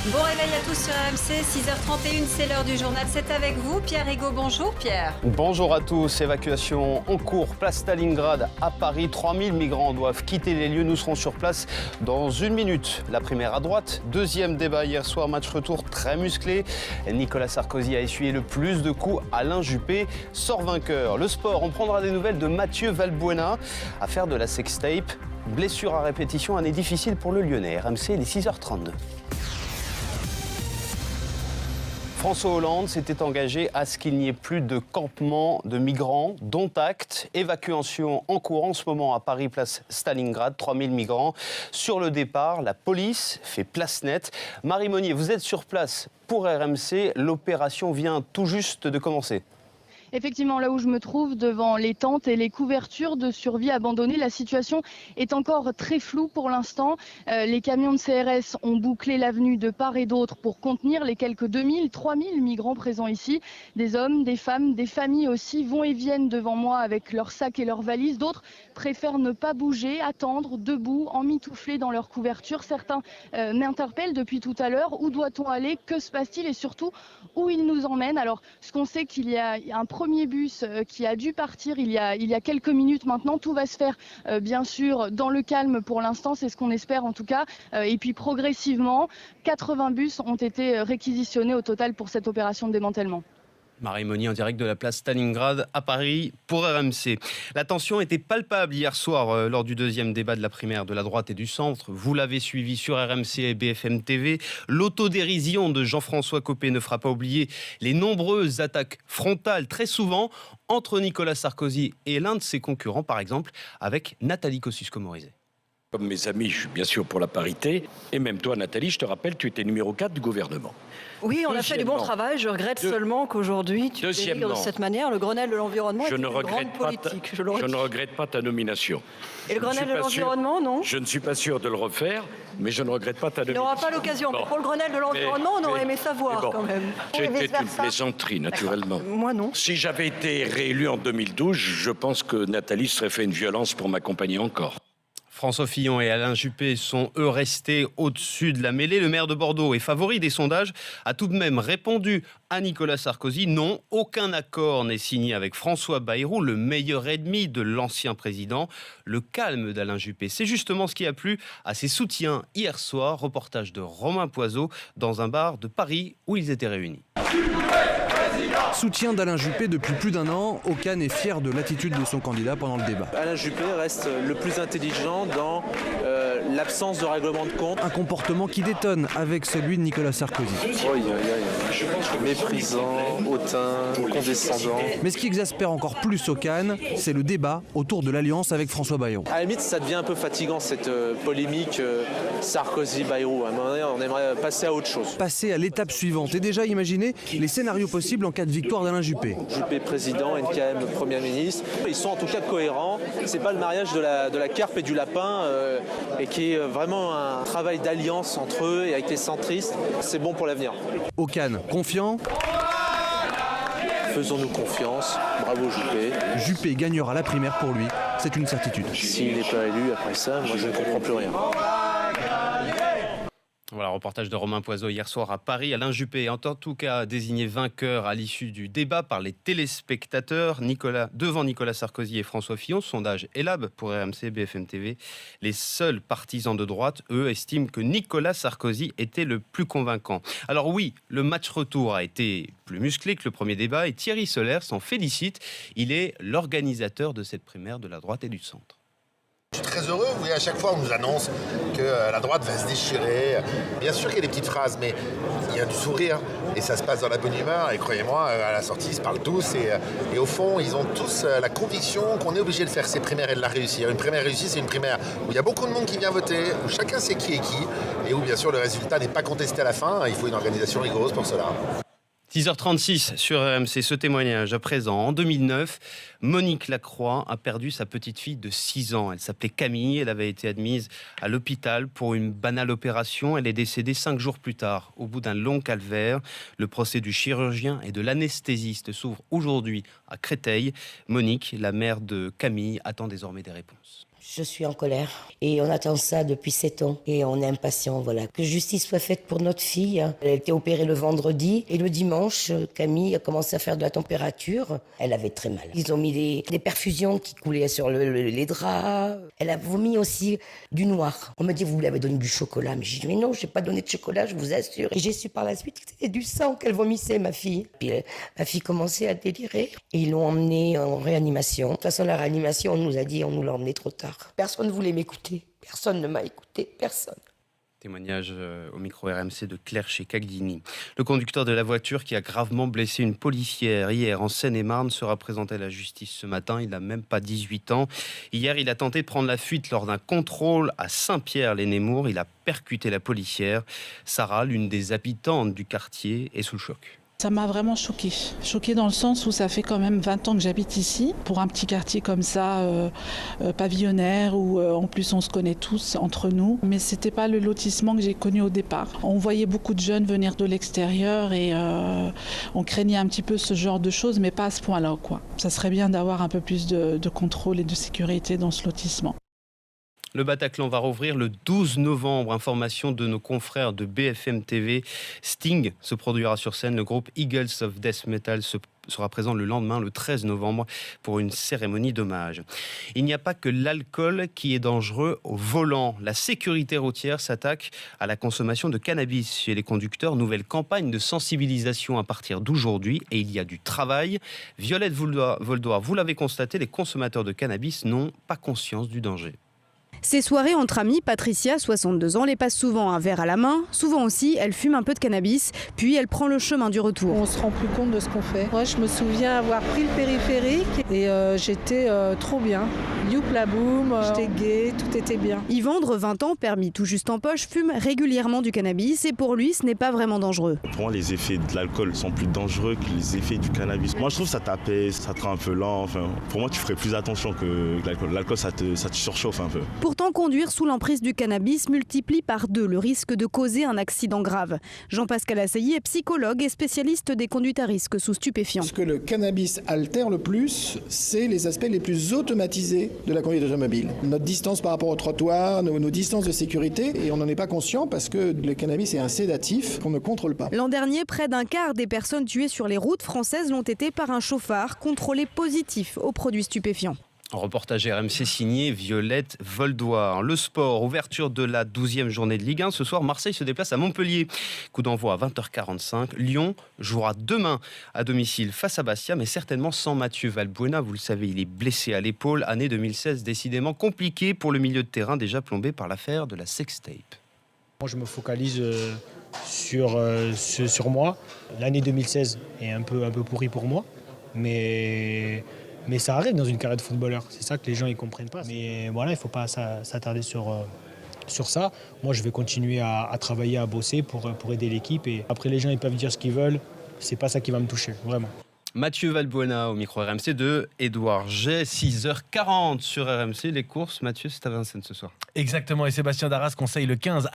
Bon réveil à tous sur RMC, 6h31, c'est l'heure du journal. C'est avec vous, Pierre Rigaud. Bonjour Pierre. Bonjour à tous. Évacuation en cours, place Stalingrad à Paris. 3000 migrants doivent quitter les lieux. Nous serons sur place dans une minute. La primaire à droite. Deuxième débat hier soir, match retour très musclé. Nicolas Sarkozy a essuyé le plus de coups. Alain Juppé sort vainqueur. Le sport, on prendra des nouvelles de Mathieu Valbuena. Affaire de la sextape. Blessure à répétition, année difficile pour le Lyonnais. RMC, il est 6h32. François Hollande s'était engagé à ce qu'il n'y ait plus de campement de migrants, dont acte. Évacuation en cours en ce moment à Paris, place Stalingrad, 3000 migrants. Sur le départ, la police fait place nette. Marie Monnier, vous êtes sur place pour RMC. L'opération vient tout juste de commencer. Effectivement, là où je me trouve, devant les tentes et les couvertures de survie abandonnées, la situation est encore très floue pour l'instant. Les camions de CRS ont bouclé l'avenue de part et d'autre pour contenir les quelques 2000, 3000 migrants présents ici. Des hommes, des femmes, des familles aussi vont et viennent devant moi avec leurs sacs et leurs valises. D'autres préfèrent ne pas bouger, attendre, debout, emmitouflés dans leur couverture. Certains m'interpellent depuis tout à l'heure. Où doit-on aller? Que se passe-t-il? Et surtout, où ils nous emmènent? Alors, ce qu'on sait qu'il y a un premier bus qui a dû partir il y a quelques minutes maintenant. Tout va se faire bien sûr dans le calme pour l'instant, c'est ce qu'on espère en tout cas. Et puis progressivement, 80 bus ont été réquisitionnés au total pour cette opération de démantèlement. Marie Monnier en direct de la place Stalingrad à Paris pour RMC. La tension était palpable hier soir lors du deuxième débat de la primaire de la droite et du centre. Vous l'avez suivi sur RMC et BFM TV. L'autodérision de Jean-François Copé ne fera pas oublier les nombreuses attaques frontales, très souvent entre Nicolas Sarkozy et l'un de ses concurrents, par exemple avec Nathalie Kosciusko-Morizet. Comme mes amis, je suis bien sûr pour la parité. Et même toi, Nathalie, je te rappelle, tu étais numéro 4 du gouvernement. Oui, on a fait du bon travail. Je regrette seulement qu'aujourd'hui, tu délivres de cette manière le Grenelle de l'environnement est une grande politique. Je ne regrette pas ta nomination. Et le Grenelle de l'environnement, non? Je ne suis pas sûr de le refaire, mais je ne regrette pas ta nomination. Il n'aura pas l'occasion. Bon. Pour le Grenelle de l'environnement, on aurait aimé savoir quand même. C'était une plaisanterie, naturellement. Moi, non. Si j'avais été réélu en 2012, je pense que Nathalie serait fait une violence pour m'accompagner encore. François Fillon et Alain Juppé sont eux restés au-dessus de la mêlée. Le maire de Bordeaux est favori des sondages, a tout de même répondu à Nicolas Sarkozy. Non, aucun accord n'est signé avec François Bayrou, le meilleur ennemi de l'ancien président. Le calme d'Alain Juppé, c'est justement ce qui a plu à ses soutiens hier soir. Reportage de Romain Poiseau dans un bar de Paris où ils étaient réunis. Soutien d'Alain Juppé depuis plus d'un an, Ocane est fier de l'attitude de son candidat pendant le débat. Alain Juppé reste le plus intelligent dans l'absence de règlement de compte. Un comportement qui détonne avec celui de Nicolas Sarkozy. Méprisant, hautain, condescendant. Mais ce qui exaspère encore plus Ocane, c'est le débat autour de l'alliance avec François Bayrou. À la limite, ça devient un peu fatigant cette polémique Sarkozy-Bayrou. À un moment donné, on aimerait passer à autre chose. Passer à l'étape suivante et déjà imaginer les scénarios possibles en cas de victoire d'Alain Juppé. Juppé président, NKM Premier ministre. Ils sont en tout cas cohérents. C'est pas le mariage de la carpe et du lapin et qui est vraiment un travail d'alliance entre eux et avec les centristes. C'est bon pour l'avenir. Ocane, confiant. Faisons-nous confiance. Bravo Juppé. Juppé gagnera la primaire pour lui, c'est une certitude. S'il n'est pas élu après ça, moi je ne comprends plus rien. Voilà, reportage de Romain Poiseau hier soir à Paris. Alain Juppé est en tout cas désigné vainqueur à l'issue du débat par les téléspectateurs devant Nicolas Sarkozy et François Fillon. Sondage Elab pour RMC, BFM TV. Les seuls partisans de droite, eux, estiment que Nicolas Sarkozy était le plus convaincant. Alors oui, le match retour a été plus musclé que le premier débat et Thierry Solers s'en félicite. Il est l'organisateur de cette primaire de la droite et du centre. Je suis très heureux, vous voyez, à chaque fois on nous annonce que la droite va se déchirer. Bien sûr qu'il y a des petites phrases, mais il y a du sourire et ça se passe dans la bonne humeur. Et croyez-moi, à la sortie, ils se parlent tous et au fond, ils ont tous la conviction qu'on est obligé de faire ces primaires et de la réussir. Une primaire réussie, c'est une primaire où il y a beaucoup de monde qui vient voter, où chacun sait qui est qui et où bien sûr le résultat n'est pas contesté à la fin. Il faut une organisation rigoureuse pour cela. 6h36 sur RMC, ce témoignage à présent. En 2009, Monique Lacroix a perdu sa petite fille de 6 ans. Elle s'appelait Camille, elle avait été admise à l'hôpital pour une banale opération. Elle est décédée 5 jours plus tard, au bout d'un long calvaire. Le procès du chirurgien et de l'anesthésiste s'ouvre aujourd'hui à Créteil. Monique, la mère de Camille, attend désormais des réponses. Je suis en colère et on attend ça depuis 7 ans et on est impatient, voilà. Que justice soit faite pour notre fille. Elle a été opérée le vendredi et le dimanche, Camille a commencé à faire de la température. Elle avait très mal. Ils ont mis des perfusions qui coulaient sur les draps. Elle a vomi aussi du noir. On me dit, vous lui avez donné du chocolat. Mais j'ai dit, mais non, je n'ai pas donné de chocolat, je vous assure. Et j'ai su par la suite que c'était du sang qu'elle vomissait, ma fille. Puis ma fille commençait à délirer et ils l'ont emmenée en réanimation. De toute façon, la réanimation, on nous a dit, on nous l'a emmenée trop tard. Personne ne voulait m'écouter. Personne ne m'a écouté. Personne. Témoignage au micro RMC de Claire Caglini. Le conducteur de la voiture qui a gravement blessé une policière hier en Seine-et-Marne sera présenté à la justice ce matin. Il n'a même pas 18 ans. Hier, il a tenté de prendre la fuite lors d'un contrôle à Saint-Pierre-les-Némours. Il a percuté la policière. Sarah, l'une des habitantes du quartier, est sous le choc. Ça m'a vraiment choquée. Choquée dans le sens où ça fait quand même 20 ans que j'habite ici. Pour un petit quartier comme ça, pavillonnaire, où en plus on se connaît tous entre nous. Mais c'était pas le lotissement que j'ai connu au départ. On voyait beaucoup de jeunes venir de l'extérieur et on craignait un petit peu ce genre de choses, mais pas à ce point-là, quoi. Ça serait bien d'avoir un peu plus de contrôle et de sécurité dans ce lotissement. Le Bataclan va rouvrir le 12 novembre. Information de nos confrères de BFM TV. Sting se produira sur scène. Le groupe Eagles of Death Metal sera présent le lendemain, le 13 novembre, pour une cérémonie d'hommage. Il n'y a pas que l'alcool qui est dangereux au volant. La sécurité routière s'attaque à la consommation de cannabis chez les conducteurs. Nouvelle campagne de sensibilisation à partir d'aujourd'hui et il y a du travail. Violette Voldoir, vous l'avez constaté, les consommateurs de cannabis n'ont pas conscience du danger. Ces soirées entre amis, Patricia, 62 ans, les passe souvent un verre à la main. Souvent aussi, elle fume un peu de cannabis, puis elle prend le chemin du retour. On se rend plus compte de ce qu'on fait. Moi, je me souviens avoir pris le périphérique et j'étais trop bien. Youpla boum, j'étais gai, tout était bien. Yvandre, 20 ans, permis tout juste en poche, fume régulièrement du cannabis et pour lui, ce n'est pas vraiment dangereux. Pour moi, les effets de l'alcool sont plus dangereux que les effets du cannabis. Moi, je trouve que ça t'apaise, ça te rend un peu lent. Enfin, pour moi, tu ferais plus attention que l'alcool. L'alcool, ça te surchauffe un peu. Pourtant, conduire sous l'emprise du cannabis multiplie par 2 le risque de causer un accident grave. Jean-Pascal Assailly est psychologue et spécialiste des conduites à risque sous stupéfiants. Ce que le cannabis altère le plus, c'est les aspects les plus automatisés de la conduite automobile. Notre distance par rapport au trottoir, nos distances de sécurité, et on n'en est pas conscient parce que le cannabis est un sédatif qu'on ne contrôle pas. L'an dernier, près d'un quart des personnes tuées sur les routes françaises l'ont été par un chauffard contrôlé positif aux produits stupéfiants. Reportage RMC signé Violette Voldoir. Le sport, ouverture de la 12e journée de Ligue 1. Ce soir, Marseille se déplace à Montpellier. Coup d'envoi à 20h45. Lyon jouera demain à domicile face à Bastia, mais certainement sans Mathieu Valbuena. Vous le savez, il est blessé à l'épaule. Année 2016 décidément compliquée pour le milieu de terrain, déjà plombé par l'affaire de la sextape. Moi, je me focalise sur moi. L'année 2016 est un peu pourrie pour moi, mais ça arrive dans une carrière de footballeur. C'est ça que les gens ne comprennent pas. Mais voilà, il ne faut pas s'attarder sur ça. Moi, je vais continuer à travailler, à bosser pour aider l'équipe. Et après, les gens ils peuvent dire ce qu'ils veulent. Ce n'est pas ça qui va me toucher, vraiment. Mathieu Valbuena au micro RMC de Édouard G. 6h40 sur RMC. Les courses, Mathieu, c'est à Vincennes ce soir. Exactement. Et Sébastien Darras conseille le 15